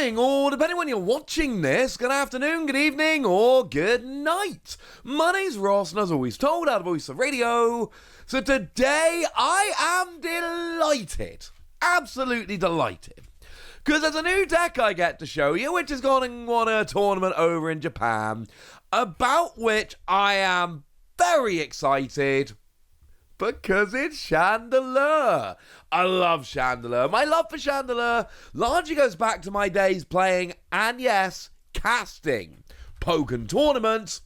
morning, or depending when you're watching this, good afternoon, good evening, or good night. My name's Ross, and as always told, out of Voice of Radio. So today, I am delighted, absolutely delighted, because there's a new deck I get to show you, which has gone and won a tournament over in Japan, about which I am very excited, because it's Chandelure. I love Chandelure. My love for Chandelure largely goes back to my days playing, and yes, casting, Pokken tournaments.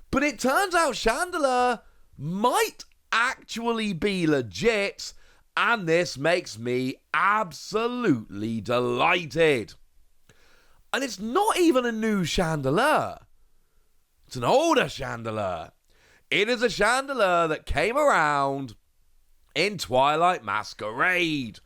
But it turns out Chandelure might actually be legit, and this makes me absolutely delighted. And it's not even a new Chandelure. It's an older Chandelure. It is a Chandelure that came around in Twilight Masquerade.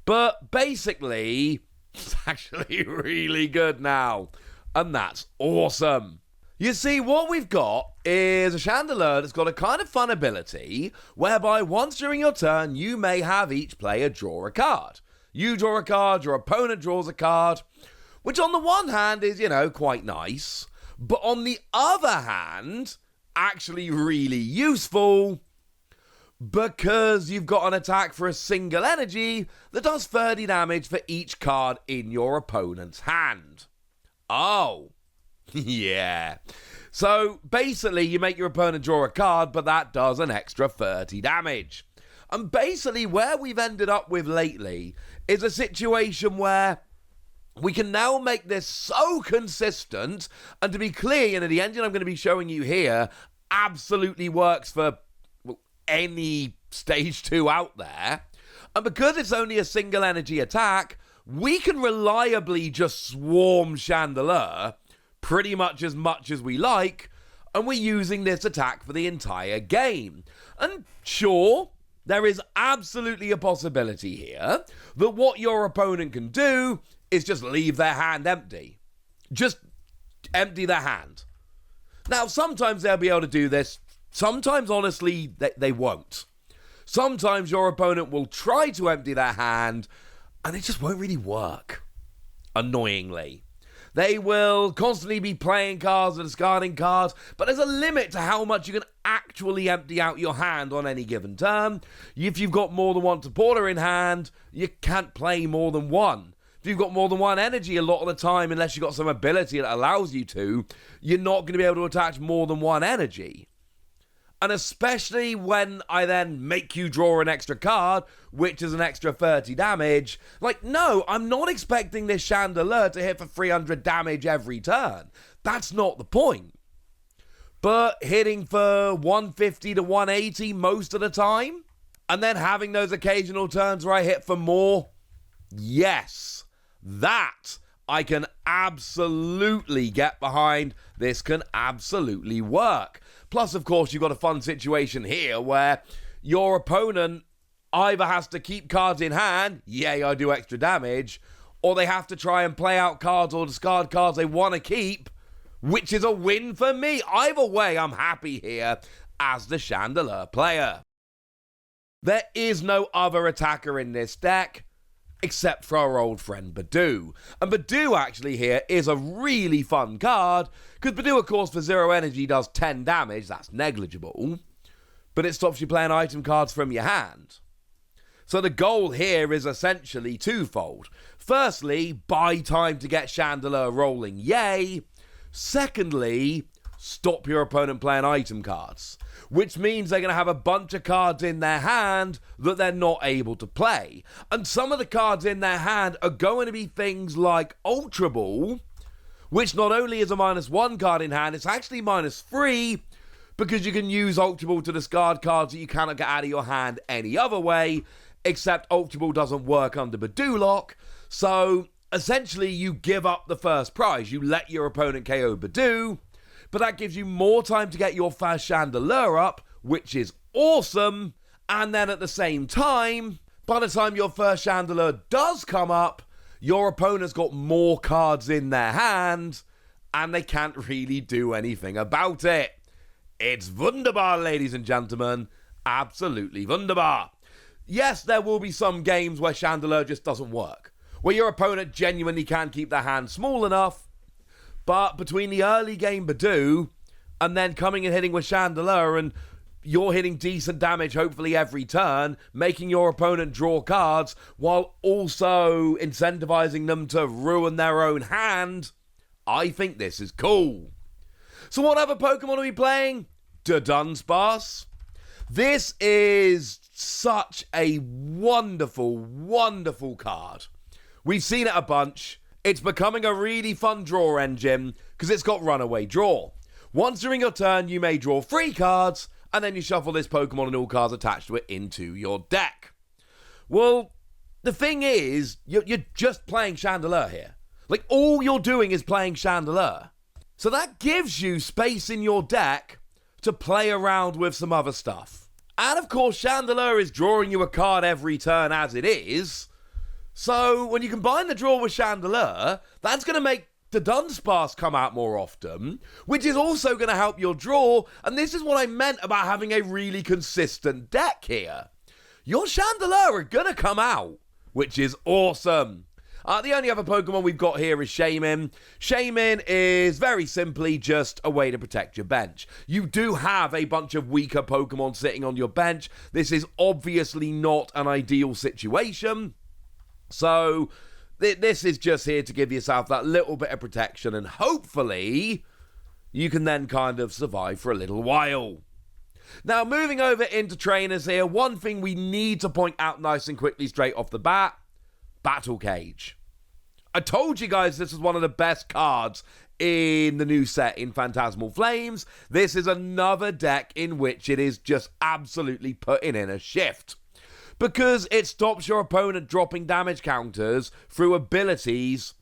But basically, it's actually really good now. And that's awesome. You see, what we've got is a Chandelure that's got a kind of fun ability whereby once during your turn, you may have each player draw a card. You draw a card, your opponent draws a card, which on the one hand is, quite nice. But on the other hand, actually really useful because you've got an attack for a single energy that does 30 damage for each card in your opponent's hand. Oh, yeah. So basically you make your opponent draw a card, but that does an extra 30 damage. And basically where we've ended up with lately is a situation where we can now make this so consistent, and to be clear, the engine I'm going to be showing you here absolutely works for any stage 2 out there. And because it's only a single energy attack, we can reliably just swarm Chandelure pretty much as we like, and we're using this attack for the entire game. And sure, there is absolutely a possibility here that what your opponent can do is just leave their hand empty. Just empty their hand. Now, sometimes they'll be able to do this. Sometimes, honestly, they won't. Sometimes your opponent will try to empty their hand, and it just won't really work. Annoyingly. They will constantly be playing cards and discarding cards, but there's a limit to how much you can actually empty out your hand on any given turn. If you've got more than one supporter in hand, you can't play more than one. If you've got more than one energy a lot of the time, unless you've got some ability that allows you to, you're not going to be able to attach more than one energy. And especially when I then make you draw an extra card, which is an extra 30 damage, no, I'm not expecting this Chandelure to hit for 300 damage every turn. That's not the point. But hitting for 150 to 180 most of the time, and then having those occasional turns where I hit for more, yes. That I can absolutely get behind. This can absolutely work. Plus, of course, you've got a fun situation here where your opponent either has to keep cards in hand, yay, I do extra damage, or they have to try and play out cards or discard cards they want to keep, which is a win for me. Either way, I'm happy here as the Chandelure player. There is no other attacker in this deck, except for our old friend Budew. And Budew actually here is a really fun card, because Budew, of course, for 0 energy does 10 damage, that's negligible, but it stops you playing item cards from your hand. So the goal here is essentially twofold. Firstly, buy time to get Chandelure rolling, yay. Secondly, stop your opponent playing item cards, which means they're going to have a bunch of cards in their hand that they're not able to play. And some of the cards in their hand are going to be things like Ultra Ball, which not only is a -1 card in hand, it's actually -3, because you can use Ultra Ball to discard cards that you cannot get out of your hand any other way, except Ultra Ball doesn't work under Budew lock. So essentially you give up the first prize. You let your opponent KO Budew, but that gives you more time to get your first Chandelure up, which is awesome. And then at the same time, by the time your first Chandelure does come up, your opponent's got more cards in their hand, and they can't really do anything about it. It's wunderbar, ladies and gentlemen. Absolutely wunderbar. Yes, there will be some games where Chandelure just doesn't work, where your opponent genuinely can keep their hand small enough, but between the early game Budew and then coming and hitting with Chandelure, and you're hitting decent damage hopefully every turn, making your opponent draw cards while also incentivizing them to ruin their own hand, I think this is cool. So what other Pokemon are we playing? Dunsparce. This is such a wonderful, wonderful card. We've seen it a bunch. It's becoming a really fun draw engine because it's got runaway draw. Once during your turn, you may draw 3 cards, and then you shuffle this Pokemon and all cards attached to it into your deck. Well, the thing is, you're just playing Chandelure here. Like, all you're doing is playing Chandelure. So that gives you space in your deck to play around with some other stuff. And of course, Chandelure is drawing you a card every turn as it is. So when you combine the draw with Chandelure, that's going to make the Dunsparce come out more often, which is also going to help your draw. And this is what I meant about having a really consistent deck here. Your Chandelure are going to come out, which is awesome. The only other Pokemon we've got here is Shaymin. Shaymin is very simply just a way to protect your bench. You do have a bunch of weaker Pokemon sitting on your bench. This is obviously not an ideal situation. So this is just here to give yourself that little bit of protection, and hopefully you can then kind of survive for a little while. Now, moving over into trainers here, one thing we need to point out nice and quickly straight off the bat: Battle Cage. I told you guys this is one of the best cards in the new set in Phantasmal Flames. This is another deck in which it is just absolutely putting in a shift, because it stops your opponent dropping damage counters through abilities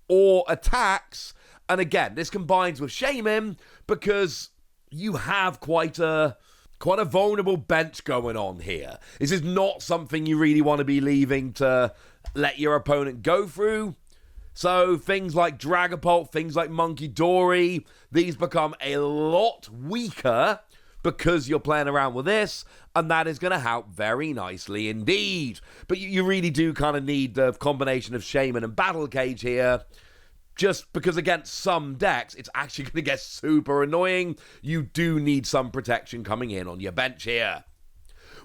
or attacks. And again, this combines with Shaymin because you have quite a vulnerable bench going on here. This is not something you really want to be leaving to let your opponent go through. So things like Dragapult, things like Monkey Dory, these become a lot weaker because you're playing around with this, and that is going to help very nicely indeed. But you really do kind of need the combination of Shaymin and Battle Cage here, just because against some decks, it's actually going to get super annoying. You do need some protection coming in on your bench here.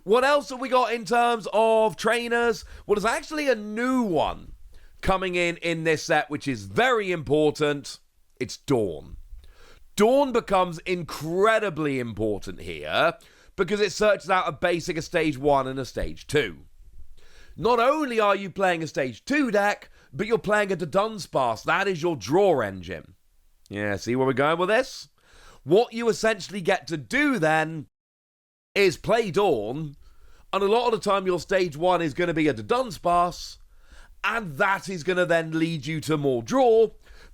What else have we got in terms of trainers? Well, there's actually a new one coming in this set, which is very important. It's Dawn. Dawn becomes incredibly important here because it searches out a basic, a stage 1 and a stage 2. Not only are you playing a stage 2 deck, but you're playing a Dunsparce. That is your draw engine. Yeah, see where we're going with this? What you essentially get to do then is play Dawn, and a lot of the time your stage 1 is going to be a Dunsparce, and that is going to then lead you to more draw,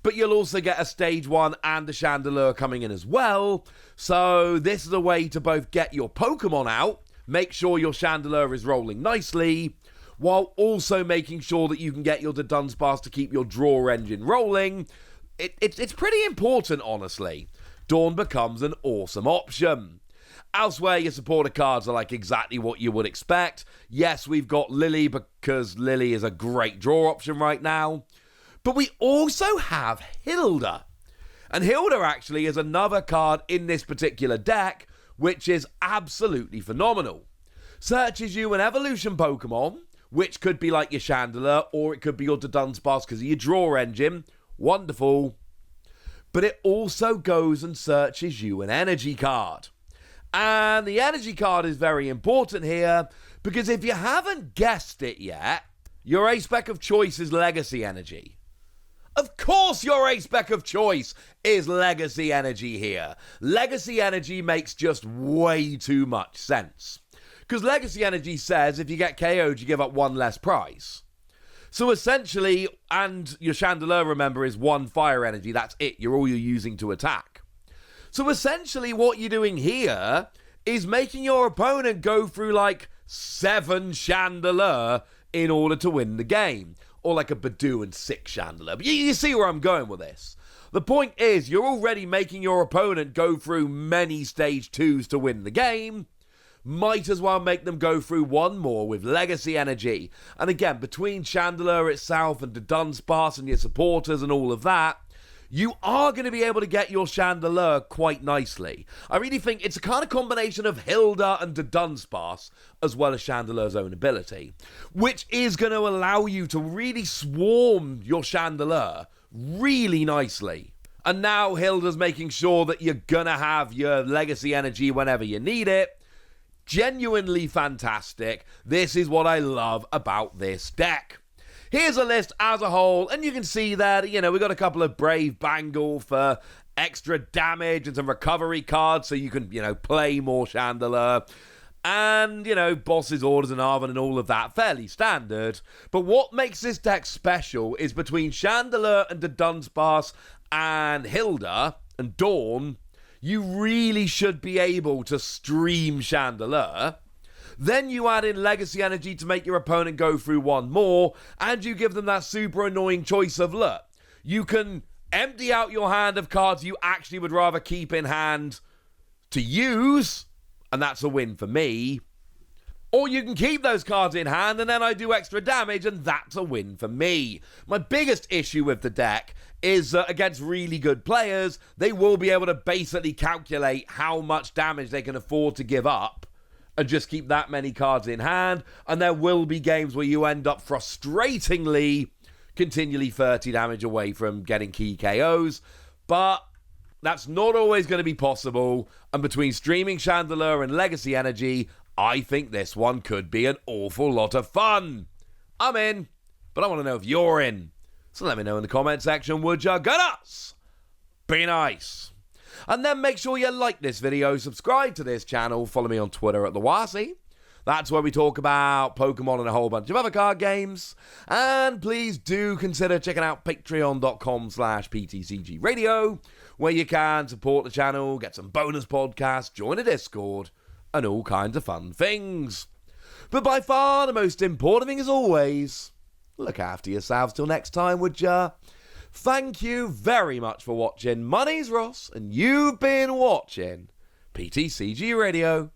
but you'll also get a stage 1 and a Chandelure coming in as well. So this is a way to both get your Pokemon out, make sure your Chandelure is rolling nicely, while also making sure that you can get your Dunsparce to keep your draw engine rolling. It's pretty important, honestly. Dawn becomes an awesome option. Elsewhere, your supporter cards are like exactly what you would expect. Yes, we've got Lily because Lily is a great draw option right now. But we also have Hilda. And Hilda actually is another card in this particular deck, which is absolutely phenomenal. Searches you an evolution Pokemon, which could be like your Chandelure, or it could be your Dunsparce because of your draw engine. Wonderful. But it also goes and searches you an energy card. And the energy card is very important here, because if you haven't guessed it yet, your ace-spec of choice is Legacy Energy. Of course your ace-spec of choice is Legacy Energy here. Legacy Energy makes just way too much sense. Because Legacy Energy says if you get KO'd, you give up 1 less prize. So essentially, and your Chandelure, remember, is 1 fire energy. That's it. You're using to attack. So essentially what you're doing here is making your opponent go through like 7 Chandelure in order to win the game. Or like a Budew and 6 Chandelure. But you see where I'm going with this. The point is, you're already making your opponent go through many stage 2s to win the game. might as well make them go through one more with Legacy Energy. And again, between Chandelure itself and the Dunsparce and your supporters and all of that, you are going to be able to get your Chandelure quite nicely. I really think it's a kind of combination of Hilda and the Dunsparce, as well as Chandelure's own ability, which is going to allow you to really swarm your Chandelure really nicely. And now Hilda's making sure that you're going to have your Legacy Energy whenever you need it. Genuinely fantastic. This is what I love about this deck. Here's a list as a whole, and you can see that, we got a couple of Brave Bangle for extra damage and some recovery cards so you can, play more Chandelure. And, Boss's Orders and Arven and all of that, fairly standard. But what makes this deck special is between Chandelure and the Dunsparce and Hilda and Dawn, you really should be able to stream Chandelure. Then you add in Legacy Energy to make your opponent go through one more, and you give them that super annoying choice of, look, you can empty out your hand of cards you actually would rather keep in hand to use, and that's a win for me. Or you can keep those cards in hand, and then I do extra damage, and that's a win for me. My biggest issue with the deck is against really good players, they will be able to basically calculate how much damage they can afford to give up, and just keep that many cards in hand, and there will be games where you end up frustratingly continually 30 damage away from getting key KOs, but that's not always going to be possible, and between streaming Chandelure and Legacy Energy, I think this one could be an awful lot of fun. I'm in, but I want to know if you're in, so let me know in the comment section, would ya? Good us! Be nice! And then make sure you like this video, subscribe to this channel, follow me on Twitter at the Diancie. That's where we talk about Pokemon and a whole bunch of other card games. And please do consider checking out patreon.com/PTCG Radio, where you can support the channel, get some bonus podcasts, join a Discord, and all kinds of fun things. But by far the most important thing as always, look after yourselves till next time, would ya? Thank you very much for watching. My name's Ross, and you've been watching PTCG Radio.